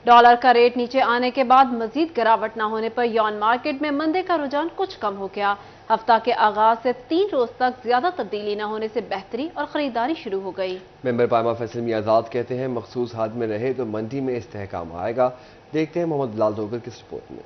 Dollar का rate नीचे आने के बाद मजीद गिरावट न होने पर यॉन मार्केट में मंदे का रुझान कुछ कम हो गया। हफ्ता के आगाज से 3 रोज तक ज्यादा तब्दीली न होने से बेहतरी और खरीदारी शुरू हो गई। मेंबर पायमा फैसल मियाजाद कहते हैं मखसूस हाथ में रहे तो मंडी में इस्तेहकाम आएगा। देखते हैं मोहम्मद बिलाल डोगर की रिपोर्ट में।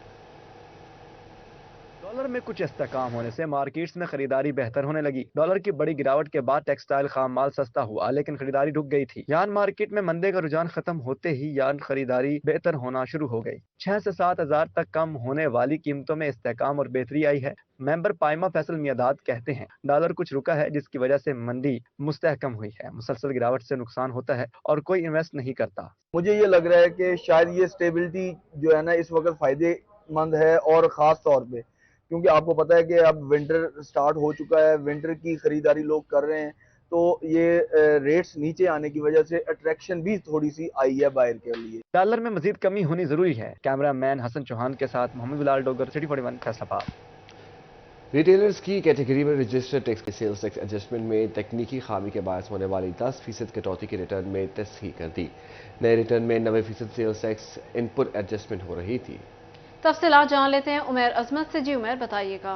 डॉलर में कुछ इस्तेहकाम होने से मार्केट्स में खरीदारी बेहतर होने लगी। डॉलर की बड़ी गिरावट के बाद टेक्सटाइल खाम माल सस्ता हुआ, लेकिन खरीदारी रुक गई थी। यान मार्केट में मंदे का रुझान खत्म होते ही यान खरीदारी बेहतर होना शुरू हो गई। 6 से 7 हजार तक कम होने वाली कीमतों में इस्तेहकाम और बेहतरी आई है। मेंबर पायमा फैसल मियादाद कहते हैं डॉलर कुछ रुका है, जिसकी वजह से मंडी मुस्तहकम हुई है। मुसलसल गिरावट से नुकसान होता है और कोई इन्वेस्ट नहीं करता। मुझे ये लग रहा है कि शायद ये स्टेबिलिटी जो है ना इस वक्त फायदेमंद है, और खास तौर पे क्योंकि आपको पता है कि अब विंटर स्टार्ट हो चुका है, विंटर की खरीदारी लोग कर रहे हैं, तो ये रेट्स नीचे आने की वजह से अट्रैक्शन भी थोड़ी सी आई है बाहर के लिए। डॉलर में मजीद कमी होनी जरूरी है। कैमरामैन हसन चौहान के साथ मोहम्मद बिलाल डोगर, सिटी 41 फैसलाबाद। रिटेलर्स की कैटेगरी में registered tax sales tax adjustment में तकनीकी खामी के बायस होने वाली 10% कटौती के रिटर्न में तस्हीह कर दी। नए रिटर्न में 90% सेल्स टैक्स इनपुट एडजस्टमेंट हो रही थी। तफसीलात जान लेते हैं उमर अजमत से। जी उमर, बताइएगा।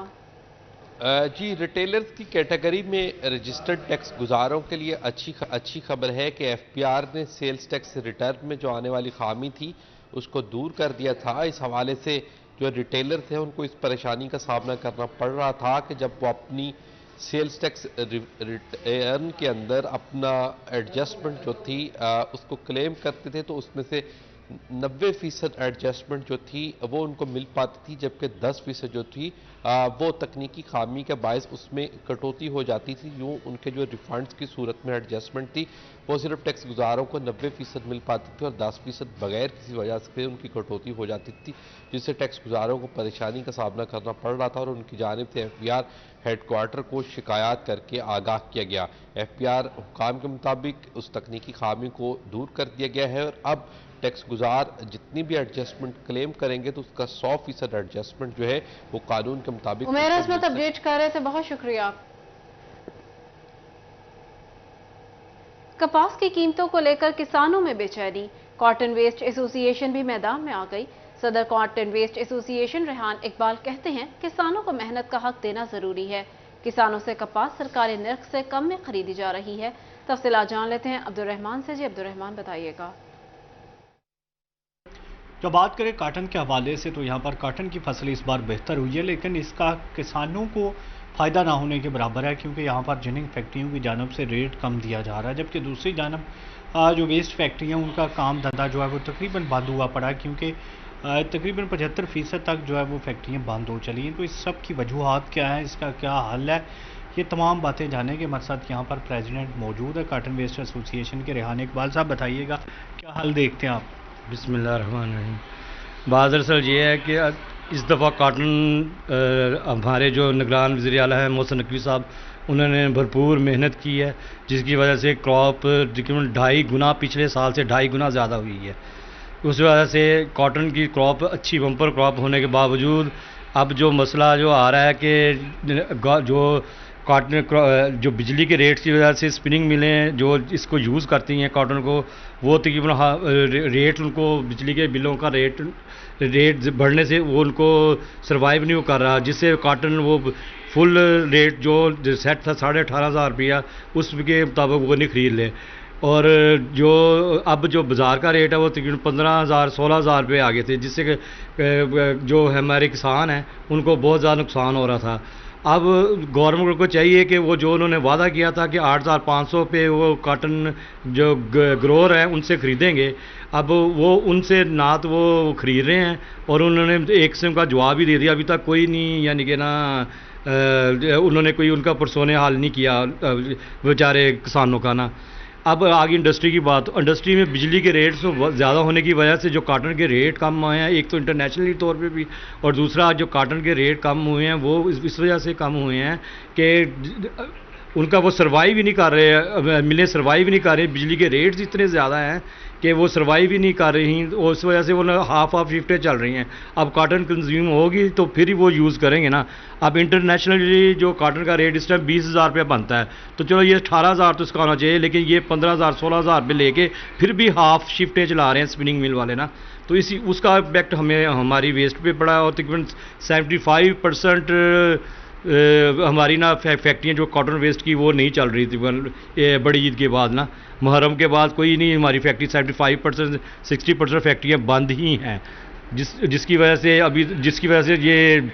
जी, रिटेलर्स की कैटेगरी में रजिस्टर्ड टैक्स गुजारों के लिए अच्छी खबर है कि एफपीआर ने सेल्स टैक्स रिटर्न में जो आने वाली खामी थी उसको दूर कर दिया था। इस हवाले से जो रिटेलर थे उनको इस परेशानी का सामना करना पड़ रहा था कि जब वो अपनी सेल्स टैक्स रिटर्न के अंदर अपना एडजस्टमेंट जो थी उसको क्लेम करते थे तो उसमें से 90% एडजस्टमेंट जो थी वो उनको मिल पाती थी, जबकि 10% जो थी वो तकनीकी खामी के बायस उसमें कटौती हो जाती थी। यूँ उनके जो रिफंड्स की सूरत में एडजस्टमेंट थी वो सिर्फ टैक्स गुजारों को 90% मिल पाती थी और 10% बगैर किसी वजह से उनकी कटौती हो जाती थी, जिससे टैक्स गुजारों को परेशानी का सामना करना पड़ रहा था और उनकी जानिब से एफपीआर हेडक्वार्टर को शिकायत करके आगाह किया गया। एफपीआर हुकाम के मुताबिक उस तकनीकी खामी को दूर कर दिया गया है और अब टैक्स गुजार जितनी भी एडजस्टमेंट क्लेम करेंगे तो उसका 100% एडजस्टमेंट जो है वो कानून के मुताबिक। उमेर अजमत अपडेट कर रहे थे, बहुत शुक्रिया। कपास की कीमतों को लेकर किसानों में बेचैनी। कॉटन वेस्ट एसोसिएशन भी मैदान में आ गई। सदर cotton waste association Rehan Iqbal कहते हैं किसानों को मेहनत का हक देना जरूरी है। किसानों से कपास सरकारी नर्ख से कम में खरीदी जा रही है। तफसीलात जान लेते हैं अब्दुर्रहमान से। जी अब्दुर्रहमान, बताइएगा। जब बात करें काटन के हवाले से तो यहाँ पर काटन की फसल इस बार बेहतर हुई है, लेकिन इसका किसानों को फ़ायदा ना होने के बराबर है, क्योंकि यहाँ पर जिनिंग फैक्ट्रियों की जानब से रेट कम दिया जा रहा है, जबकि दूसरी जानब जो वेस्ट फैक्ट्रियाँ उनका काम धंधा जो है वो तकरीबन बंद हुआ पड़ा है, क्योंकि तकरीबन 75% तक जो है वो फैक्ट्रियाँ बंद हो चली हैं। तो इस सब की वजूहात क्या है, इसका क्या हल है, ये तमाम बातें जानने के मकसद यहाँ पर प्रेसिडेंट मौजूद है कॉटन वेस्ट एसोसिएशन के रेहान इकबाल साहब। बताइएगा क्या हल देखते हैं आप। बिस्मिल्लाहिर्रहमानिर्रहीम। बात दरअसल ये है कि इस दफ़ा काटन हमारे जो निगरान वज़ीर आला है मोहसिन नकवी साहब, उन्होंने भरपूर मेहनत की है, जिसकी वजह से क्रॉप तकरीबन 2.5 गुना पिछले साल से 2.5 गुना ज़्यादा हुई है। उस वजह से कॉटन की क्रॉप अच्छी बम्पर क्रॉप होने के बावजूद अब जो मसला जो आ रहा है कि जो कॉटन जो बिजली के रेट की वजह से स्पिनिंग मिलें जो इसको यूज़ करती हैं कॉटन को, वो तकरीबन रेट उनको बिजली के बिलों का रेट बढ़ने से वो उनको सर्वाइव नहीं कर रहा, जिससे कॉटन वो फुल रेट जो सेट था 18,500 रुपया उसके मुताबिक वो नहीं खरीद लें। और जो अब जो बाज़ार का रेट है वो तकरीबन 15,000-16,000 रुपये आ गए थे, जिससे जो हमारे किसान हैं उनको बहुत ज़्यादा नुकसान हो रहा था। अब गवर्नमेंट को चाहिए कि वो जो उन्होंने वादा किया था कि 8,500 पे वो कॉटन जो ग्रोअर हैं उनसे ख़रीदेंगे, अब वो उनसे ना तो वो ख़रीद रहे हैं और उन्होंने एक किस्म का जवाब ही दे दिया, अभी तक कोई नहीं, यानी कि ना उन्होंने कोई उनका पुरसोने हाल नहीं किया बेचारे किसानों का ना। अब आगे इंडस्ट्री की बात, इंडस्ट्री में बिजली के रेट ज़्यादा होने की वजह से जो कॉटन के रेट कम हुए हैं, एक तो इंटरनेशनली तौर पे भी, और दूसरा जो कॉटन के रेट कम हुए हैं वो इस वजह से कम हुए हैं कि उनका वो सर्वाइव ही नहीं कर रहे, मिलें सर्वाइव ही नहीं कर रही, बिजली के रेट्स इतने ज़्यादा हैं कि वो सर्वाइव ही नहीं कर रही, उस वजह से वो हाफ शिफ्टें चल रही हैं। अब कॉटन कंज्यूम होगी तो फिर ही वो यूज़ करेंगे ना। अब इंटरनेशनली जो कॉटन का रेट इस टाइम 20,000 रुपये बनता है, तो चलो ये 18,000 तो इसका होना चाहिए, लेकिन ये 15,000-16,000 रुपये लेके फिर भी हाफ शिफ्टें चला रहे हैं स्पिनिंग मिल वाले ना। तो इसी उसका इम्पैक्ट हमें हमारी वेस्ट पे पड़ा और तकरीबन 75% हमारी ना फैक्ट्रियाँ जो कॉटन वेस्ट की वो नहीं चल रही थी बड़ी ईद के बाद ना, मुहर्रम के बाद कोई नहीं, हमारी फैक्ट्री 75% 60% फैक्ट्रियाँ बंद ही हैं, जिसकी वजह से ये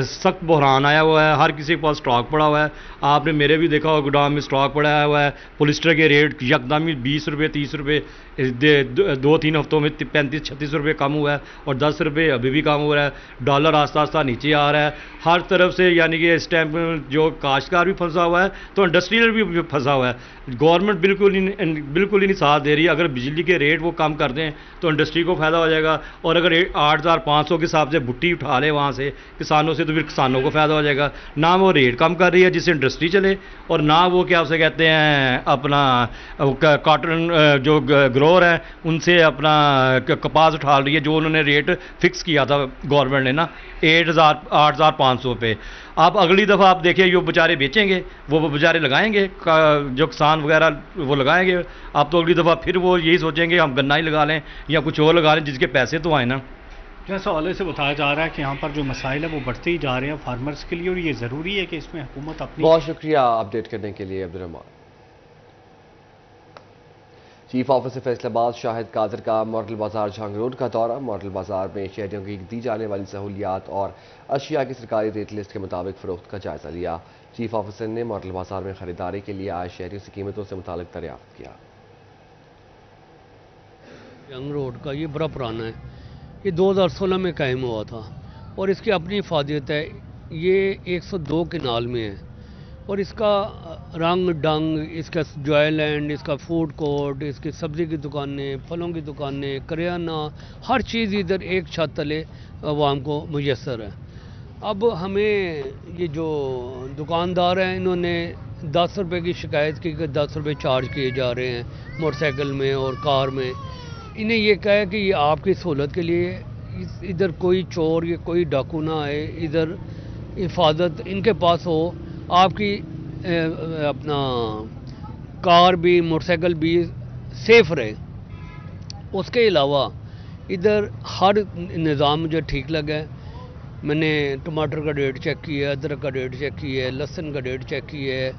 सख्त बहरान आया हुआ है। हर किसी के पास स्टॉक पड़ा हुआ है। आपने मेरे भी देखा होगा गोदाम में स्टॉक पड़ा हुआ है। पॉलिस्टर के रेट यकदम ही 20 रुपये 30 रुपये 2-3 हफ्तों में 35-36 रुपये कम हुआ है और 10 रुपये अभी भी कम हो रहा है। डॉलर आस्ता आस्ता नीचे आ रहा है हर तरफ से, यानी कि इस टाइम जो काश्तकार भी फंसा हुआ है तो इंडस्ट्रियल भी फंसा हुआ है। गवर्नमेंट बिल्कुल ही नहीं साथ दे रही है। अगर बिजली के रेट वो कम कर दें तो इंडस्ट्री को फ़ायदा हो जाएगा, और अगर 8,500 के हिसाब से भुट्टी उठा ले वहाँ से किसानों से, तो फिर किसानों को फ़ायदा हो जाएगा। ना वो रेट कम कर रही है जिससे इंडस्ट्री चले, और ना वो क्या उसे कहते हैं अपना कॉटन जो ग्रोअर है उनसे अपना कपास उठा रही है, जो उन्होंने रेट फिक्स किया था गवर्नमेंट ने ना 8,500 पे। आप अगली दफ़ा आप देखिए जो बेचारे बेचेंगे वो बेचारे लगाएंगे, जो किसान वगैरह वो लगाएंगे। आप तो अगली दफ़ा फिर वो यही सोचेंगे हम गन्ना ही लगा लें या कुछ और लगा लें जिसके पैसे तो आए ना। जैसा हवाले से बताया जा रहा है कि यहाँ पर जो मसाइल है वो बढ़ते ही जा रहे हैं फार्मर्स के लिए, और ये ज़रूरी है कि इसमें हुकूमत अपनी। बहुत शुक्रिया अपडेट करने के लिए अब्दुर्रहमान। चीफ ऑफिसर फैसलाबाद शाहिद कादर का मॉडल बाजार जहांग रोड का दौरा। मॉडल बाजार में शहरियों की दी जाने वाली सहूलियात और अशिया की सरकारी रेट लिस्ट के मुताबिक फ़रोख्त का जायजा लिया। चीफ ऑफिसर ने मॉडल बाजार में खरीदारी के लिए आए शहरियों से कीमतों से मुतालिक दरियाफ्त किया। जहांग रोड का ये बड़ा पुराना है, ये 2016 में कायम हुआ था और इसकी अपनी इफादियत है। ये 102 किनाल में है और इसका रंग डंग, इसका जॉयलैंड, इसका फूड कोर्ट, इसकी सब्ज़ी की दुकानें, फलों की दुकानें, करियाना, हर चीज़ इधर एक छत तले आवाम को मुयस्सर है। अब हमें ये जो दुकानदार हैं इन्होंने 10 रुपये की शिकायत की कि 10 रुपये चार्ज किए जा रहे हैं मोटरसाइकिल में और कार में। इन्हें ये कहा है कि ये आपकी सहूलत के लिए, इधर कोई चोर या कोई डाकू ना आए, इधर हिफाजत इनके पास हो, आपकी अपना कार भी मोटरसाइकिल भी सेफ रहे। उसके अलावा इधर हर निज़ाम मुझे ठीक लगा है। मैंने टमाटर का रेट चेक किया है, अदरक का रेट चेक किया है, लहसुन का रेट चेक किया है,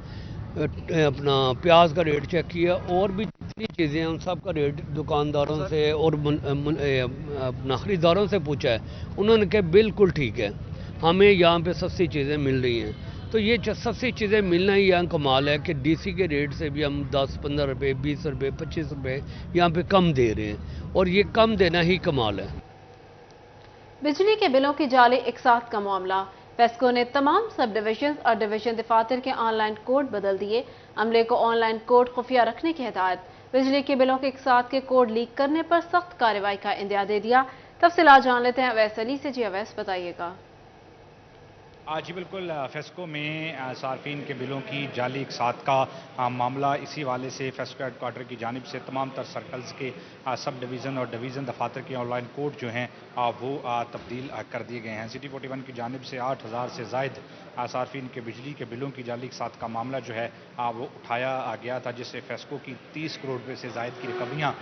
अपना प्याज का रेट चेक किया, और भी जितनी चीज़ें हैं उन सब का रेट दुकानदारों से और अपना ख़रीदारों से पूछा है। उन्होंने कहा बिल्कुल ठीक है, हमें यहाँ पे सस्ती चीज़ें मिल रही हैं। तो ये सस्ती चीज़ें मिलना ही यहाँ कमाल है कि डीसी के रेट से भी हम 10-15 रुपये, 20 रुपये, 25 रुपये यहाँ पे कम दे रहे हैं, और ये कम देना ही कमाल है। बिजली के बिलों की जाली इकसात का मामला। फेस्को ने तमाम सब डिवीजन और डिवीजन दफातर के ऑनलाइन कोड बदल दिए। अमले को ऑनलाइन कोड खुफिया रखने की हिदायत। बिजली के बिलों के इकसात के कोड लीक करने पर सख्त कार्रवाई का इंदिया दे दिया। तफसीलात जान लेते हैं अवैस अली से। जी अवैस, बताइएगा। जी बिल्कुल, फेस्को में सार्फिन के बिलों की जाली इकसात का मामला, इसी वाले से फेस्को हेडक्वार्टर की जानिब से तमाम तर सर्कल्स के सब डिवीज़न और डिवीज़न दफातर के ऑनलाइन कोड जो हैं वो तब्दील कर दिए गए हैं। सिटी 41 की जानिब से 8,000 से ज़ायद सार्फिन के बिजली के बिलों की जाली इकसात का मामला जो है वो उठाया गया था, जिससे फेस्को की 30 करोड़ रुपये से ज़ायद की रिकवरियाँ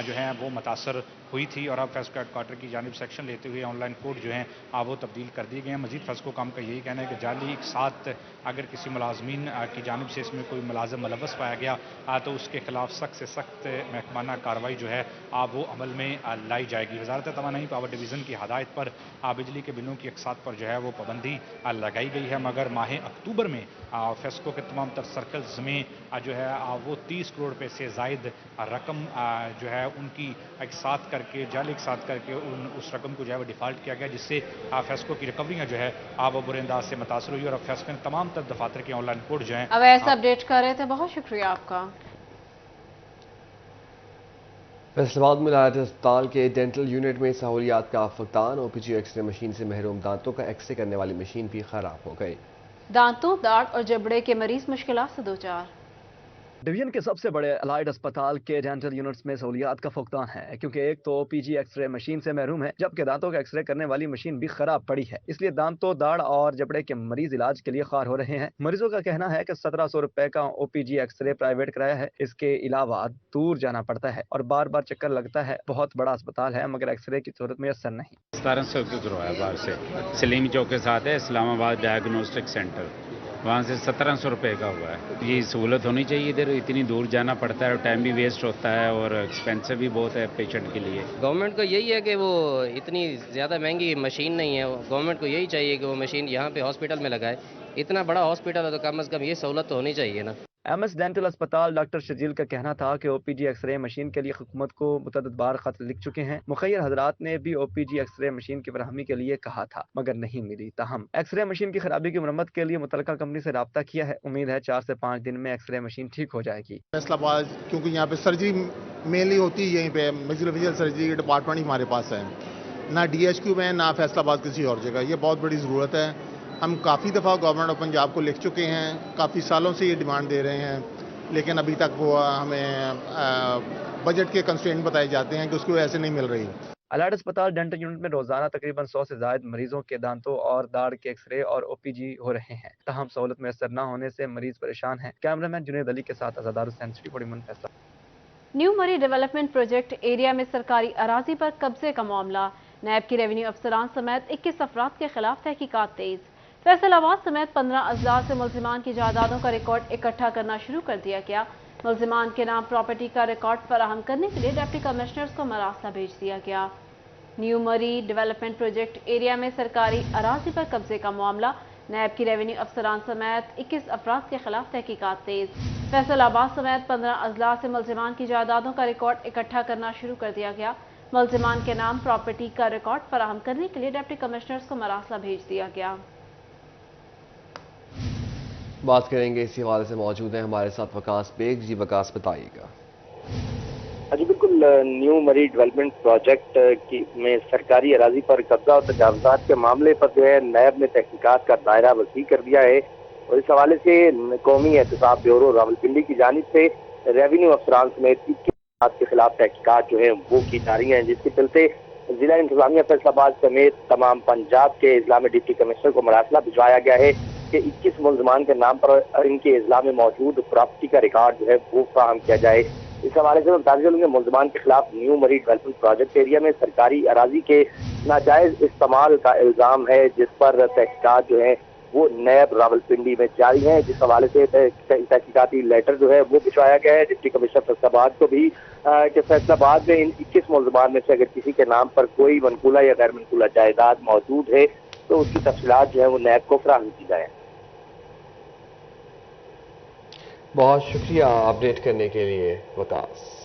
जो हैं वो मुतासर हुई थी। और अब फेस्को हेडक्वार्टर की जानिब से एक्शन लेते हुए ऑनलाइन कोड जो हैं वो तब्दील कर दिए गए हैं। मजीद फेस्को काम का यही कहना है कि जाली एक साथ अगर किसी मुलाजमीन की जानिब से इसमें कोई मुलाजिम मुलव्वस पाया गया तो उसके खिलाफ सख्त से सख्त महकमाना कार्रवाई जो है वो अमल में लाई जाएगी। वजारत तवानाई पावर डिवीज़न की हदायत पर बिजली के बिलों की इकसात पर जो है वो पाबंदी लगाई गई है, मगर माह अक्टूबर में फेस्को के तमाम तर सर्कल्स में जो है वो 30 करोड़ रुपये से ज़ायद रकम जो है उनकी इकसात करके, जाली इकसात करके उस रकम को जो है वो डिफ़ाल्ट किया गया, जिससे फेस्को की रिकवरियाँ जो है वो बुरे अंदाज से मुतासर हुई। और अब फेस्को ने तमाम तर दफातर के ऑनलाइन कोड जो है अवैस अपडेट कर रहे थे, बहुत शुक्रिया आपका। फैसलाबाद में लायत अस्पताल के डेंटल यूनिट में सहूलियात का फुकदान। ओपीजी एक्सरे मशीन से महरूम दांतों का एक्सरे करने वाली मशीन भी खराब हो गई। दांतों, दाढ़ और जबड़े के मरीज मुश्किलात से दो चार। डिवीजन के सबसे बड़े अलाइड अस्पताल के डेंटल यूनिट्स में सहूलियात का फुकदान है, क्योंकि एक तो ओपीजी एक्सरे मशीन से महरूम है, जबकि दांतों का एक्सरे करने वाली मशीन भी खराब पड़ी है। इसलिए दांतों, दाढ़ और जबड़े के मरीज इलाज के लिए खार हो रहे हैं। मरीजों का कहना है कि 1700 रुपए का ओपीजी एक्सरे प्राइवेट कराया है। इसके अलावा दूर जाना पड़ता है और बार बार चक्कर लगता है। बहुत बड़ा अस्पताल है मगर एक्सरे की जरूरत मैसर नहीं। 1700 की करवाया बाहर से, सलीम चौक के साथ है इस्लामाबाद डायग्नोस्टिक सेंटर, वहाँ से 1700 रुपये का हुआ है। ये सहूलत होनी चाहिए, इधर इतनी दूर जाना पड़ता है और टाइम भी वेस्ट होता है और एक्सपेंसिव भी बहुत है पेशेंट के लिए। गवर्नमेंट को यही है कि वो इतनी ज़्यादा महंगी मशीन नहीं है, गवर्नमेंट को यही चाहिए कि वो मशीन यहाँ पे हॉस्पिटल में लगाए। इतना बड़ा हॉस्पिटल है तो कम से कम ये सहूलत तो होनी चाहिए ना। एमएस डेंटल अस्पताल डॉक्टर शजील का कहना था कि ओपीजी एक्सरे मशीन के लिए हुकूमत को मुतअद्दिद बार खत लिख चुके हैं। मुखैर हजरात ने भी ओपीजी एक्सरे मशीन की फराहमी के लिए कहा था मगर नहीं मिली। ताहम एक्सरे मशीन की खराबी की मरम्मत के लिए मुतल्लिका कंपनी से राब्ता किया है। उम्मीद है 4 से 5 दिन में एक्सरे मशीन ठीक हो जाएगी। फैसलाबाद क्योंकि यहाँ पे सर्जरी मेनली होती है, यहीं पे मैक्सिलोफेशियल सर्जरी डिपार्टमेंट ही हमारे पास है, ना डीएचक्यू में ना फैसलाबाद किसी और जगह। ये बहुत बड़ी ज़रूरत है। हम काफ़ी दफ़ा गवर्नमेंट ऑफ पंजाब को लिख चुके हैं, काफ़ी सालों से ये डिमांड दे रहे हैं, लेकिन अभी तक वो हमें बजट के कंस्ट्रेंट बताए जाते हैं कि उसकी वजह से नहीं मिल रही। अलाइड अस्पताल डेंटल यूनिट में रोजाना तकरीबन 100 से ज्यादा मरीजों के दांतों और दाढ़ के एक्सरे और ओपीजी हो रहे हैं। तहम सहूलत मैसर न होने से मरीज परेशान हैं। कैमरामैन जुनेद अली के साथ आजादार हुसैन, सिटी फैसला। न्यू मरी डेवलपमेंट प्रोजेक्ट एरिया में सरकारी अराजी पर कब्जे का मामला। नैब की रेवेन्यू अफसरान समेत 21 अफराद के खिलाफ तहकीकात तेज। फैसलाबाद समेत 15 अजला से मुल्जिमान की जायदादों का रिकॉर्ड इकट्ठा करना शुरू कर दिया गया। मुल्जिमान के नाम प्रॉपर्टी का रिकॉर्ड फराहम करने के लिए डिप्टी कमिश्नर्स को मरासला भेज दिया गया। न्यू मरी डेवलपमेंट प्रोजेक्ट एरिया में सरकारी अराजी पर कब्जे का मामला। नैब की रेवेन्यू अफसरान समेत 21 अफराद के खिलाफ तहकीकात तेज। फैसलाबाद समेत 15 अजला से मुल्जिमान की जायदादों का रिकॉर्ड इकट्ठा करना शुरू कर दिया गया। मुल्जिमान के नाम प्रॉपर्टी का रिकॉर्ड फराहम करने के लिए डिप्टी कमिश्नर्स को मरासला भेज दिया गया। बात करेंगे इसी हवाले से मौजूद है हमारे साथ वकास बेग। जी वकास, बताइएगा। जी बिल्कुल, न्यू मरी डेवलपमेंट प्रोजेक्ट की में सरकारी अराजी पर कब्जा और तजावुज़ात के मामले पर जो है नैब ने तहकीकात का दायरा वसी कर दिया है और इस हवाले से कौमी एहतसाब ब्यूरो रावलपिंडी की जानिब से रेवेन्यू अफसरान समेत 21 के खिलाफ तहकीकात जो है वो की जा रही हैं, जिसके चलते जिला इंतजामिया फैसलाबाद समेत तमाम पंजाब के अजला में डिप्टी कमिश्नर को मरासला भिजवाया गया है कि 21 मुल्जिमान के नाम पर इनके अजला में मौजूद प्रॉपर्टी का रिकॉर्ड जो है वो फराहम किया जाए। इस हवाले से बता दें मुल्जिमान के खिलाफ न्यू मरी डेवलपमेंट प्रोजेक्ट एरिया में सरकारी अराजी के नाजायज इस्तेमाल का इल्जाम है, जिस पर तहकीकात जो है वो नैब रावलपिंडी में जारी है। जिस हवाले से तहकीकाती लेटर जो है वो भिजवाया गया है डिप्टी कमिश्नर फैसलाबाद को भी कि फैसलाबाद में इन 21 मुल्जिमान में से अगर किसी के नाम पर कोई मनकूला या गैर मनकूला जायदाद मौजूद है तो उसकी तफसीलात जो है वो नैब को फराहम की जाए। बहुत शुक्रिया अपडेट करने के लिए वकास।